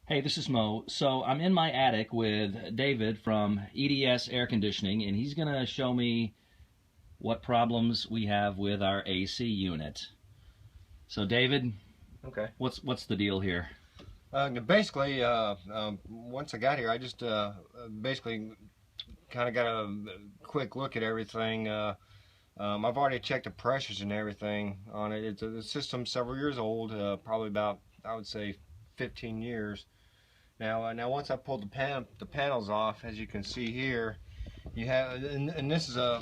Hey, this is Mo. So I'm in my attic with David from E.D.S Air Conditioning, and he's going to show me what problems we have with our AC unit. So David, Okay. what's the deal here? Basically, once I got here, I just basically kind of got a quick look at everything. I've already checked the pressures and everything on it. It's a system several years old, probably about, I would say, 15 years. Now once I pulled the panels off, as you can see here, you have, and this is a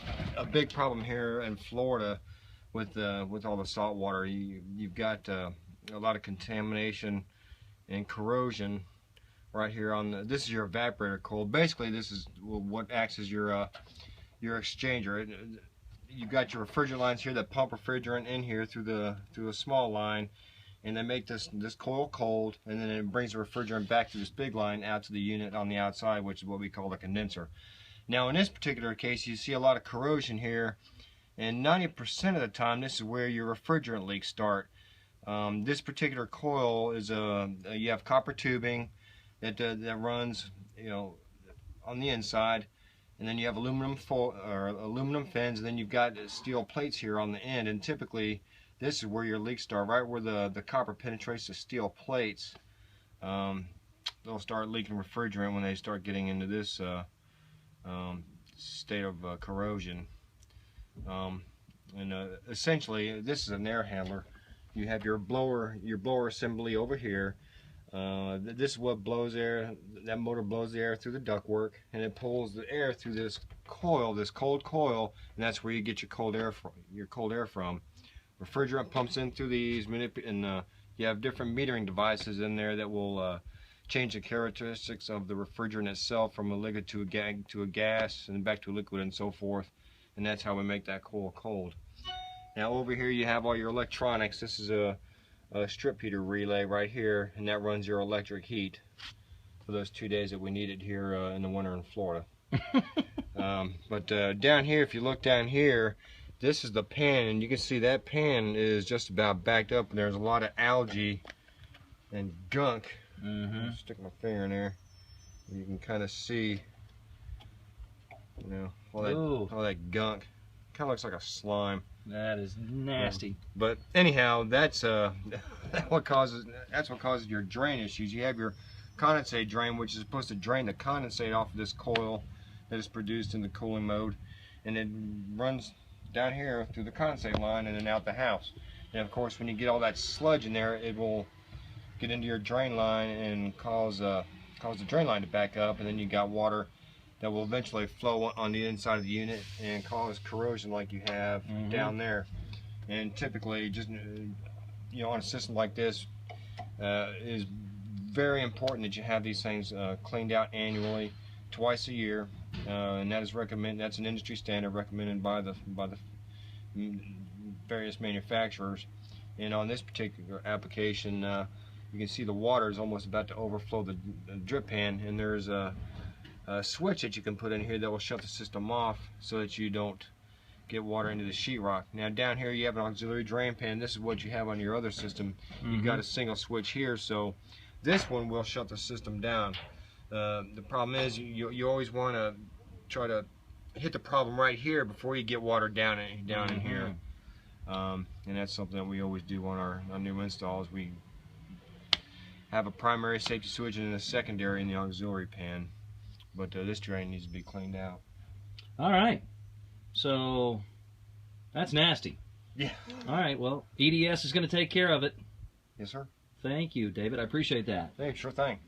big problem here in Florida with all the salt water. You've got a lot of contamination and corrosion right here on this is your evaporator coil. Basically, this is what acts as your exchanger. You've got your refrigerant lines here that pump refrigerant in here through a small line, and they make this coil cold, and then it brings the refrigerant back to this big line out to the unit on the outside, which is what we call the condenser. Now in this particular case, you see a lot of corrosion here, and 90% of the time this is where your refrigerant leaks start. This particular coil is you have copper tubing that runs, on the inside, and then you have aluminum fins, and then you've got steel plates here on the end, and typically this is where your leaks start, right where the copper penetrates the steel plates. They'll start leaking refrigerant when they start getting into this state of corrosion. Essentially, this is an air handler. You have your blower assembly over here. This is what blows air. That motor blows the air through the ductwork, and it pulls the air through this coil, this cold coil, and that's where you get your cold air from. Refrigerant pumps in through these, and you have different metering devices in there that will change the characteristics of the refrigerant itself from a liquid to a gas, and back to a liquid, and so forth. And that's how we make that coil cold. Now over here you have all your electronics. This is a strip heater relay right here, and that runs your electric heat for those 2 days that we need it here in the winter in Florida. But down here, if you look down here, this is the pan, and you can see that pan is just about backed up, and there's a lot of algae and gunk. Stick my finger in there. You can kind of see, all that gunk. Kind of looks like a slime. That is nasty. But anyhow, that's what causes your drain issues. You have your condensate drain, which is supposed to drain the condensate off of this coil that is produced in the cooling mode, and it runs down here through the condensate line and then out the house. And of course, when you get all that sludge in there, it will get into your drain line and cause the drain line to back up, and then you got water that will eventually flow on the inside of the unit and cause corrosion like you have down there. And typically, just on a system like this, it is very important that you have these things cleaned out annually, twice a year, and that is recommended. That's an industry standard recommended by the various manufacturers. And on this particular application, you can see the water is almost about to overflow the drip pan, and there's a switch that you can put in here that will shut the system off so that you don't get water into the sheetrock. Now down here you have an auxiliary drain pan. This is what you have on your other system. You've got a single switch here, so this one will shut the system down. The problem is you always want to try to hit the problem right here before you get water down in here. And that's something that we always do on our new installs. We have a primary safety switch and then a secondary in the auxiliary pan. But this drain needs to be cleaned out. All right. So that's nasty. Yeah. All right. Well, E.D.S is going to take care of it. Yes, sir. Thank you, David. I appreciate that. Hey, sure thing.